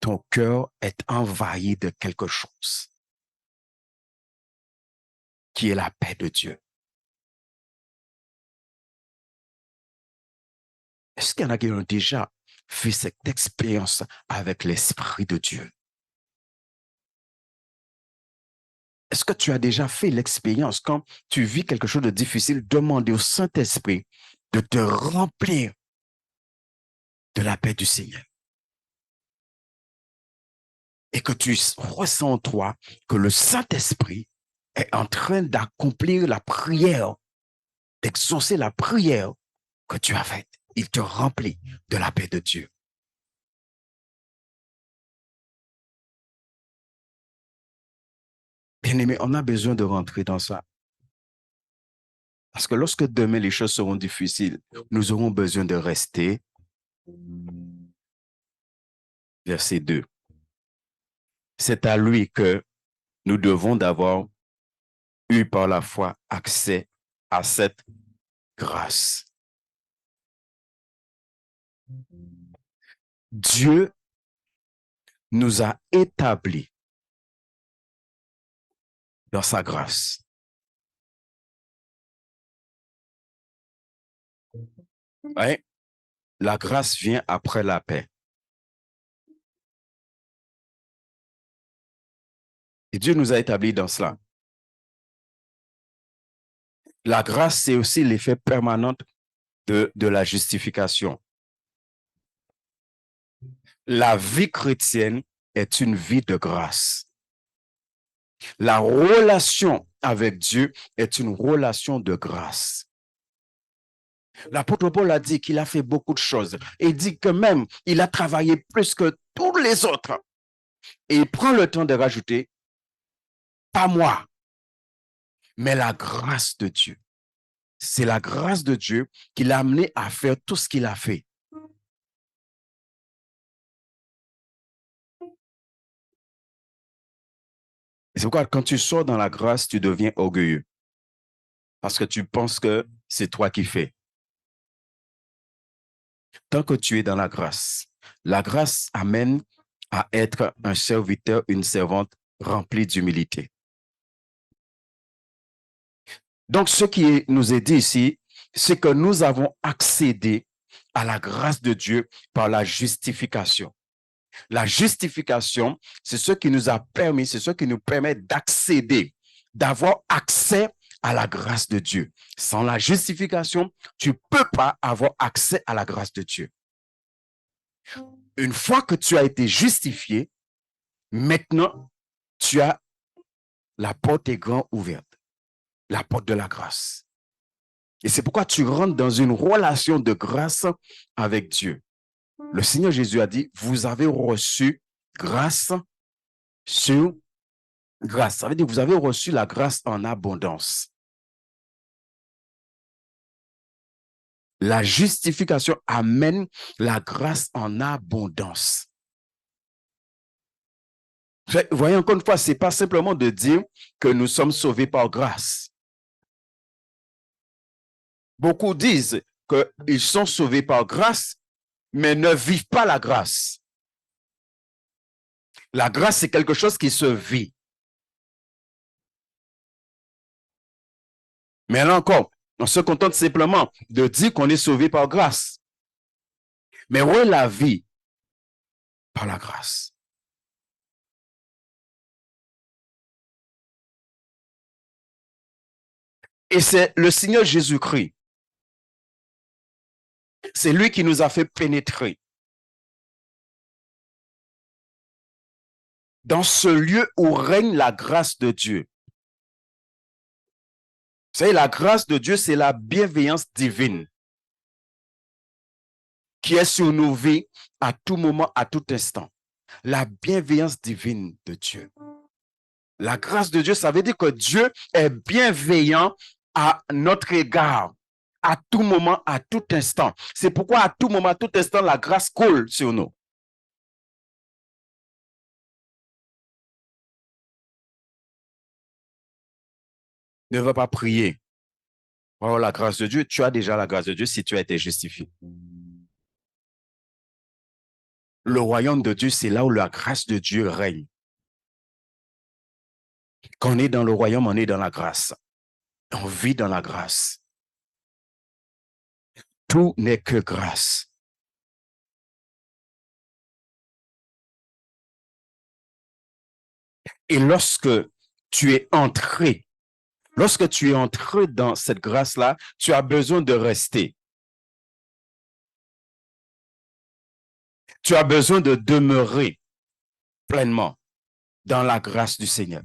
ton cœur être envahi de quelque chose qui est la paix de Dieu. Est-ce qu'il y en a qui ont déjà fait cette expérience avec l'Esprit de Dieu? Est-ce que tu as déjà fait l'expérience quand tu vis quelque chose de difficile, demander au Saint-Esprit de te remplir de la paix du Seigneur? Et que tu ressens en toi que le Saint-Esprit est en train d'accomplir la prière, d'exaucer la prière que tu as faite. Il te remplit de la paix de Dieu. Bien-aimé, on a besoin de rentrer dans ça. Parce que lorsque demain les choses seront difficiles, nous aurons besoin de rester. Verset 2. C'est à lui que nous devons d'avoir eu par la foi accès à cette grâce. Dieu nous a établis dans sa grâce. Ouais. La grâce vient après la paix. Et Dieu nous a établis dans cela. La grâce, c'est aussi l'effet permanent de la justification. La vie chrétienne est une vie de grâce. La relation avec Dieu est une relation de grâce. L'apôtre Paul a dit qu'il a fait beaucoup de choses. Et il dit que même, il a travaillé plus que tous les autres. Et il prend le temps de rajouter, pas moi, mais la grâce de Dieu. C'est la grâce de Dieu qui l'a amené à faire tout ce qu'il a fait. C'est pourquoi quand tu sors dans la grâce, tu deviens orgueilleux. Parce que tu penses que c'est toi qui fais. tant que tu es dans la grâce amène à être un serviteur, une servante remplie d'humilité. Donc, ce qui nous est dit ici, c'est que nous avons accédé à la grâce de Dieu par la justification. La justification, c'est ce qui nous a permis, c'est ce qui nous permet d'accéder, d'avoir accès à la grâce de Dieu. Sans la justification, tu ne peux pas avoir accès à la grâce de Dieu. Une fois que tu as été justifié, maintenant, tu as la porte est grand ouverte, la porte de la grâce. Et c'est pourquoi tu rentres dans une relation de grâce avec Dieu. Le Seigneur Jésus a dit, vous avez reçu grâce sur grâce. Ça veut dire que vous avez reçu la grâce en abondance. La justification amène la grâce en abondance. Voyez, encore une fois, ce n'est pas simplement de dire que nous sommes sauvés par grâce. Beaucoup disent qu'ils sont sauvés par grâce, mais ne vivent pas la grâce. La grâce, c'est quelque chose qui se vit. Mais là encore, on se contente simplement de dire qu'on est sauvé par grâce. Mais où est la vie? Par la grâce. Et c'est le Seigneur Jésus-Christ. C'est lui qui nous a fait pénétrer dans ce lieu où règne la grâce de Dieu. Vous savez, la grâce de Dieu, c'est la bienveillance divine qui est sur nos vies à tout moment, à tout instant. La bienveillance divine de Dieu. La grâce de Dieu, ça veut dire que Dieu est bienveillant à notre égard, à tout moment, à tout instant. C'est pourquoi à tout moment, à tout instant, la grâce coule sur nous. Ne va pas prier. Oh, la grâce de Dieu, tu as déjà la grâce de Dieu si tu as été justifié. Le royaume de Dieu, c'est là où la grâce de Dieu règne. Quand on est dans le royaume, on est dans la grâce. On vit dans la grâce. Tout n'est que grâce. Et lorsque tu es entré dans cette grâce-là, tu as besoin de rester. Tu as besoin de demeurer pleinement dans la grâce du Seigneur.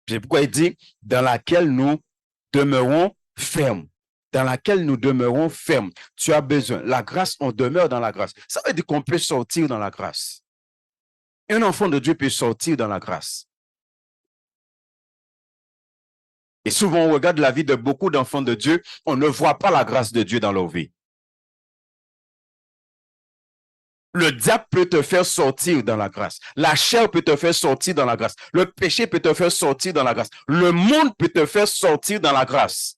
C'est pourquoi il dit, dans laquelle nous demeurons fermes. Dans laquelle nous demeurons fermes. Tu as besoin. La grâce, on demeure dans la grâce. Ça veut dire qu'on peut sortir dans la grâce. Un enfant de Dieu peut sortir dans la grâce. Et souvent, on regarde la vie de beaucoup d'enfants de Dieu, on ne voit pas la grâce de Dieu dans leur vie. Le diable peut te faire sortir dans la grâce. La chair peut te faire sortir dans la grâce. Le péché peut te faire sortir dans la grâce. Le monde peut te faire sortir dans la grâce.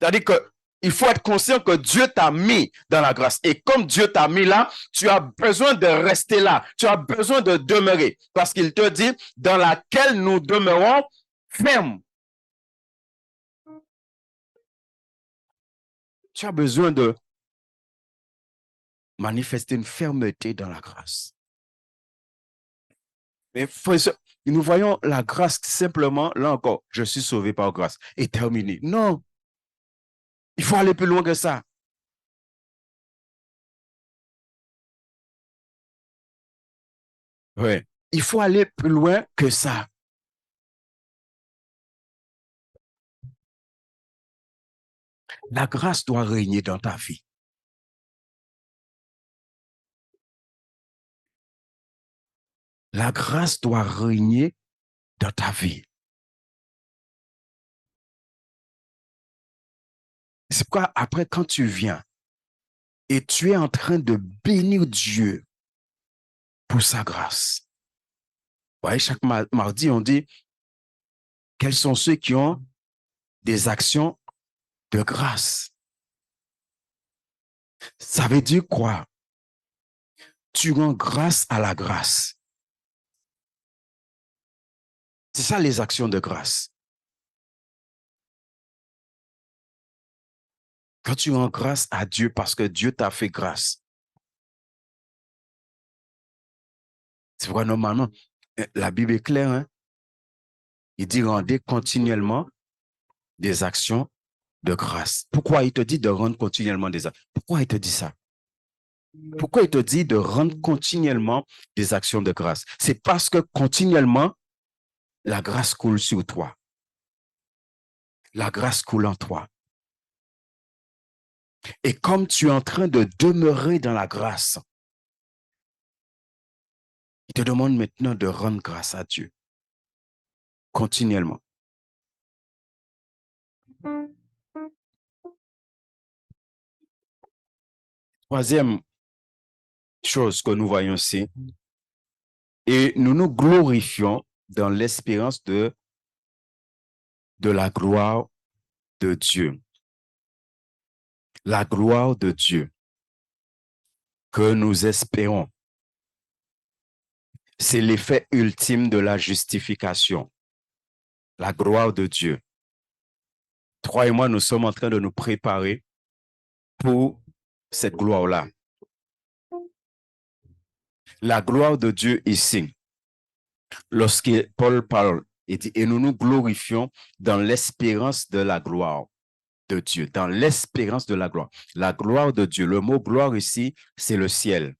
C'est-à-dire qu'il faut être conscient que Dieu t'a mis dans la grâce. Et comme Dieu t'a mis là, tu as besoin de rester là. Tu as besoin de demeurer. Parce qu'il te dit, dans laquelle nous demeurons fermes. Tu as besoin de manifester une fermeté dans la grâce. Mais nous voyons la grâce simplement, là encore, je suis sauvé par grâce et terminé. Non, il faut aller plus loin que ça. Oui, il faut aller plus loin que ça. La grâce doit régner dans ta vie. La grâce doit régner dans ta vie. C'est pourquoi après, quand tu viens et tu es en train de bénir Dieu pour sa grâce. Vous voyez, chaque mardi, on dit, Quels sont ceux qui ont des actions de grâce? Ça veut dire quoi? Tu rends grâce à la grâce. C'est ça les actions de grâce. Quand tu rends grâce à Dieu parce que Dieu t'a fait grâce. C'est pourquoi normalement, la Bible est claire. Hein? Il dit rendez continuellement des actions de grâce. Pourquoi il te dit de rendre continuellement des actions? Pourquoi il te dit ça? Pourquoi il te dit de rendre continuellement des actions de grâce? C'est parce que continuellement, la grâce coule sur toi. La grâce coule en toi. Et comme tu es en train de demeurer dans la grâce, il te demande maintenant de rendre grâce à Dieu. Continuellement. Troisième chose que nous voyons ici, et nous nous glorifions dans l'espérance de la gloire de Dieu. La gloire de Dieu que nous espérons. C'est l'effet ultime de la justification. La gloire de Dieu. Toi et moi, nous sommes en train de nous préparer pour cette gloire-là. La gloire de Dieu ici, lorsque Paul parle, il dit, et nous nous glorifions dans l'espérance de la gloire de Dieu, dans l'espérance de la gloire. La gloire de Dieu, le mot gloire ici, c'est le ciel.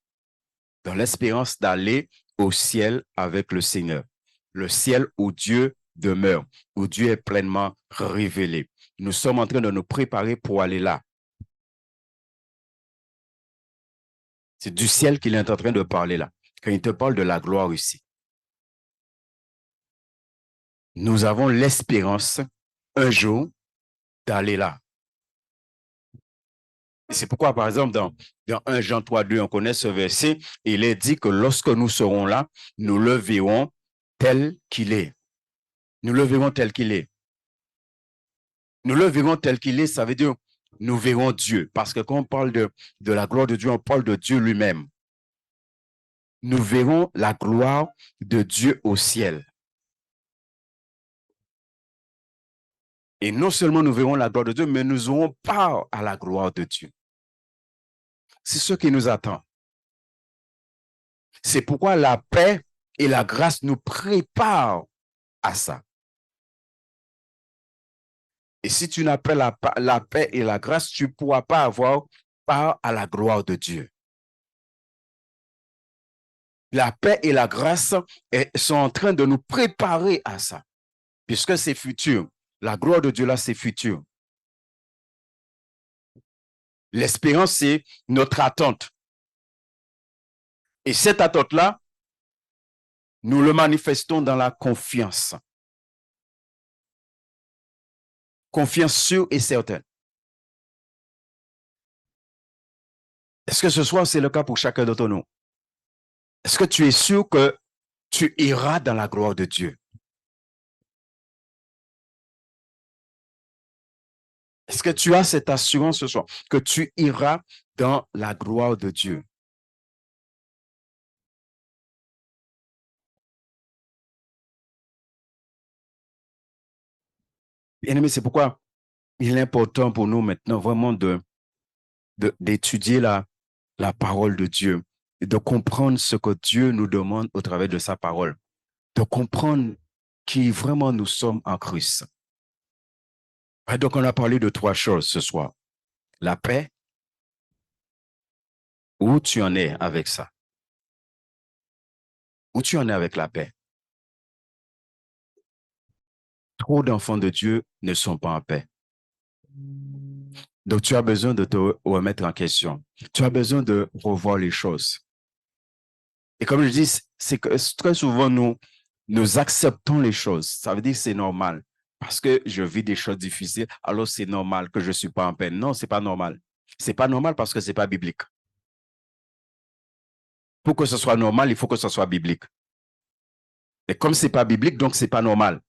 Dans l'espérance d'aller au ciel avec le Seigneur. Le ciel où Dieu demeure, où Dieu est pleinement révélé. Nous sommes en train de nous préparer pour aller là. C'est du ciel qu'il est en train de parler là. Quand il te parle de la gloire ici. Nous avons l'espérance un jour d'aller là. Et c'est pourquoi, par exemple, dans 1 Jean 3:2, on connaît ce verset, il est dit que lorsque nous serons là, nous le verrons tel qu'il est. Nous le verrons tel qu'il est. Nous le verrons tel qu'il est, ça veut dire nous verrons Dieu. Parce que quand on parle de la gloire de Dieu, on parle de Dieu lui-même. Nous verrons la gloire de Dieu au ciel. Et non seulement nous verrons la gloire de Dieu, mais nous aurons part à la gloire de Dieu. C'est ce qui nous attend. C'est pourquoi la paix et la grâce nous préparent à ça. Et si tu n'as pas la paix et la grâce, tu ne pourras pas avoir part à la gloire de Dieu. La paix et la grâce sont en train de nous préparer à ça, puisque c'est futur. La gloire de Dieu là, c'est futur. L'espérance, c'est notre attente. Et cette attente-là, nous le manifestons dans la confiance. Confiance sûre et certaine. Est-ce que ce soir, c'est le cas pour chacun d'entre nous? Est-ce que tu es sûr que tu iras dans la gloire de Dieu? Est-ce que tu as cette assurance ce soir que tu iras dans la gloire de Dieu? Bien-aimé, c'est pourquoi il est important pour nous maintenant vraiment d'étudier la parole de Dieu et de comprendre ce que Dieu nous demande au travers de sa parole, de comprendre qui vraiment nous sommes en Christ. Et donc, on a parlé de 3 choses ce soir. La paix, où tu en es avec ça? Où tu en es avec la paix? Trop d'enfants de Dieu ne sont pas en paix. Donc, tu as besoin de te remettre en question. Tu as besoin de revoir les choses. Et comme je dis, c'est que très souvent, nous acceptons les choses. Ça veut dire que c'est normal. Parce que je vis des choses difficiles, alors c'est normal que je ne suis pas en paix. Non, ce n'est pas normal. Ce n'est pas normal parce que ce n'est pas biblique. Pour que ce soit normal, il faut que ce soit biblique. Et comme ce n'est pas biblique, donc ce n'est pas normal.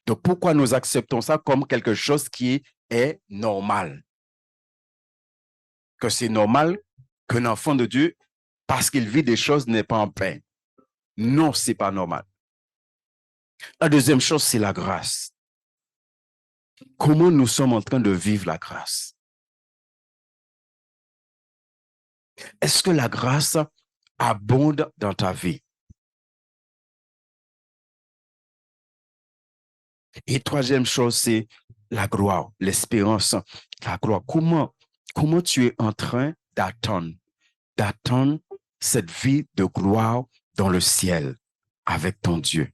Donc, pourquoi nous acceptons ça comme quelque chose qui est normal? Que c'est normal qu'un enfant de Dieu, parce qu'il vit des choses, n'est pas en paix. Non, c'est pas normal. La deuxième chose, c'est la grâce. Comment nous sommes en train de vivre la grâce? Est-ce que la grâce abonde dans ta vie? Et troisième chose, c'est la gloire, l'espérance, la gloire. Comment tu es en train d'attendre cette vie de gloire dans le ciel avec ton Dieu?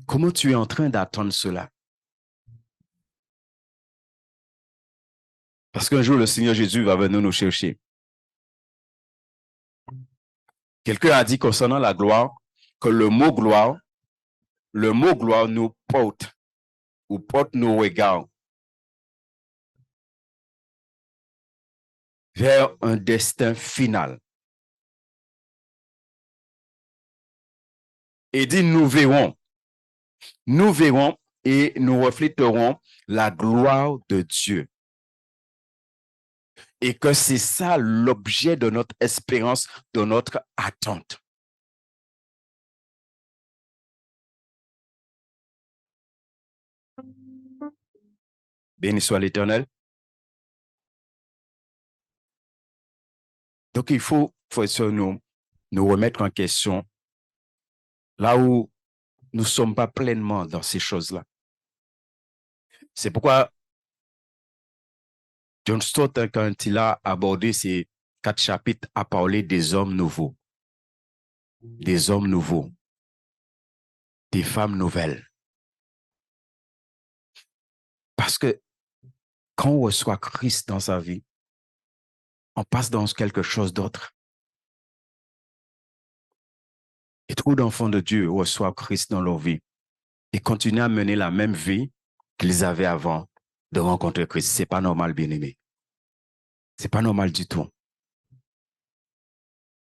Comment tu es en train d'attendre cela? Parce qu'un jour, le Seigneur Jésus va venir nous chercher. Quelqu'un a dit concernant la gloire que le mot gloire nous porte ou porte nos regards vers un destin final. Et dit, nous verrons et nous refléterons la gloire de Dieu. Et que c'est ça l'objet de notre espérance, de notre attente. Béni soit l'Éternel. Donc, il faut nous remettre en question là où nous ne sommes pas pleinement dans ces choses-là. C'est pourquoi John Stott, quand il a abordé ces 4 chapitres, a parlé des hommes nouveaux, des femmes nouvelles. Parce que quand on reçoit Christ dans sa vie, on passe dans quelque chose d'autre. Et trop d'enfants de Dieu reçoivent Christ dans leur vie et continuent à mener la même vie qu'ils avaient avant de rencontrer Christ. Ce n'est pas normal, bien-aimé. Ce n'est pas normal du tout.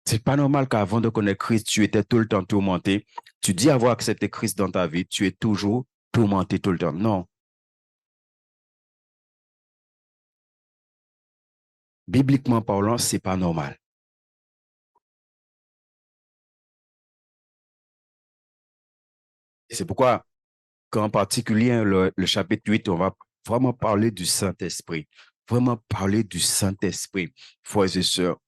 Ce n'est pas normal qu'avant de connaître Christ, tu étais tout le temps tourmenté. Tu dis avoir accepté Christ dans ta vie, tu es toujours tourmenté tout le temps. Non. Bibliquement parlant, ce n'est pas normal. Et c'est pourquoi, qu'en particulier, le chapitre 8, on va vraiment parler du Saint-Esprit. Vraiment parler du Saint-Esprit. Frères et sœurs,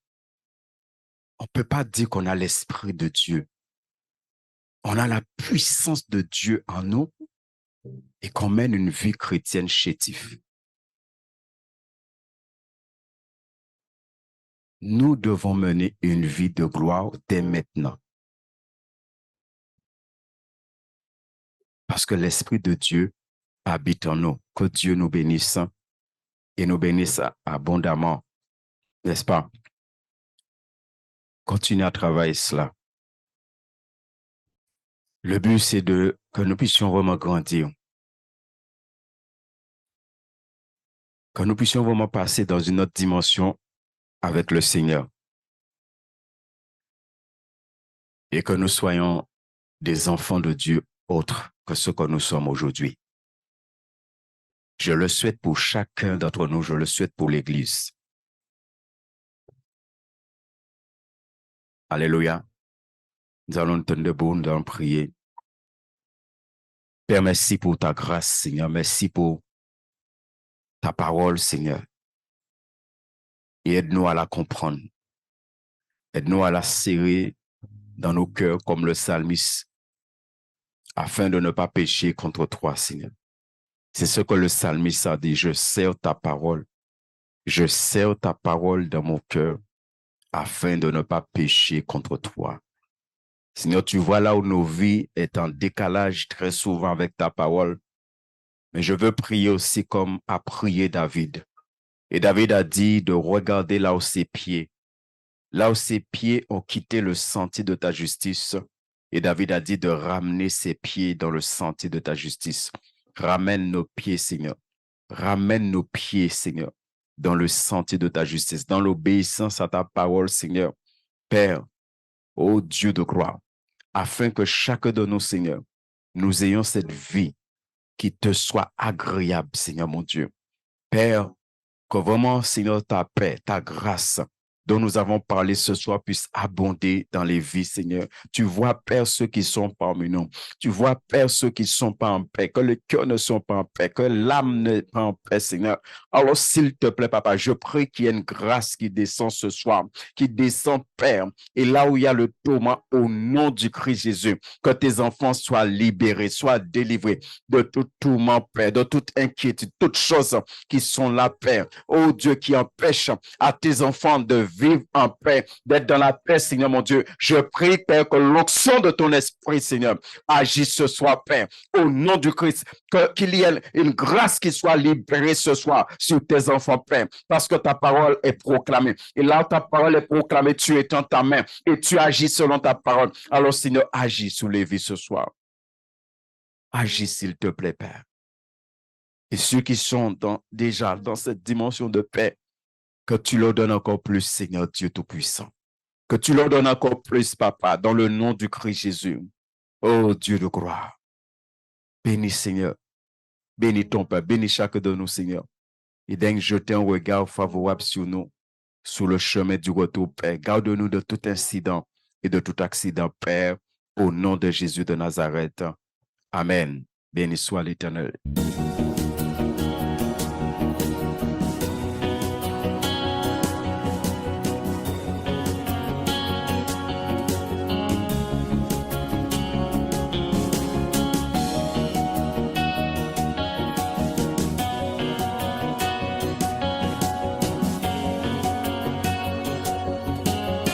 on ne peut pas dire qu'on a l'Esprit de Dieu. On a la puissance de Dieu en nous et qu'on mène une vie chrétienne chétive. Nous devons mener une vie de gloire dès maintenant. Parce que l'Esprit de Dieu habite en nous. Que Dieu nous bénisse et nous bénisse abondamment. N'est-ce pas? Continuez à travailler cela. Le but, c'est que nous puissions vraiment grandir. Que nous puissions vraiment passer dans une autre dimension avec le Seigneur. Et que nous soyons des enfants de Dieu autres que ce que nous sommes aujourd'hui. Je le souhaite pour chacun d'entre nous, je le souhaite pour l'Église. Alléluia. Nous allons nous tenir debout, nous allons prier. Père, merci pour ta grâce, Seigneur. Merci pour ta parole, Seigneur. Et aide-nous à la comprendre. Aide-nous à la serrer dans nos cœurs comme le psalmiste, afin de ne pas pécher contre toi, Seigneur. C'est ce que le psalmiste a dit. Je serre ta parole. Je serre ta parole dans mon cœur, afin de ne pas pécher contre toi. Seigneur, tu vois là où nos vies est en décalage très souvent avec ta parole. Mais je veux prier aussi comme a prié David. Et David a dit de regarder là où ses pieds ont quitté le sentier de ta justice. Et David a dit de ramener ses pieds dans le sentier de ta justice. Ramène nos pieds, Seigneur. Ramène nos pieds, Seigneur, dans le sentier de ta justice, dans l'obéissance à ta parole, Seigneur. Père, ô Dieu de gloire, afin que chacun de nous, Seigneur, nous ayons cette vie qui te soit agréable, Seigneur mon Dieu. Père, que vraiment, Seigneur, ta paix, ta grâce dont nous avons parlé ce soir puisse abonder dans les vies, Seigneur. Tu vois, Père, ceux qui sont parmi nous. Tu vois, Père, ceux qui ne sont pas en paix, que le cœur ne soit pas en paix, que l'âme n'est pas en paix, Seigneur. Alors, s'il te plaît, Papa, je prie qu'il y ait une grâce qui descend ce soir, qui descend, Père. Et là où il y a le tourment, au nom du Christ Jésus, que tes enfants soient libérés, soient délivrés de tout tourment, Père, de toute inquiétude, toutes choses qui sont là, Père. Oh Dieu, qui empêche à tes enfants de vivre en paix, d'être dans la paix, Seigneur mon Dieu. Je prie, Père, que l'onction de ton esprit, Seigneur, agisse ce soir, Père, au nom du Christ, qu'il y ait une grâce qui soit libérée ce soir sur tes enfants, Père, parce que ta parole est proclamée. Et là où ta parole est proclamée, tu es dans ta main et tu agis selon ta parole. Alors, Seigneur, agis sous les vies ce soir. Agis, s'il te plaît, Père. Et ceux qui sont déjà dans cette dimension de paix, que tu leur donnes encore plus, Seigneur Dieu Tout-Puissant. Que tu leur donnes encore plus, Papa, dans le nom du Christ Jésus. Oh Dieu de gloire. Bénis, Seigneur. Bénis ton Père. Bénis chacun de nous, Seigneur. Et daigne jeter un regard favorable sur nous, sur le chemin du retour, Père. Garde-nous de tout incident et de tout accident, Père, au nom de Jésus de Nazareth. Amen. Béni soit l'Éternel.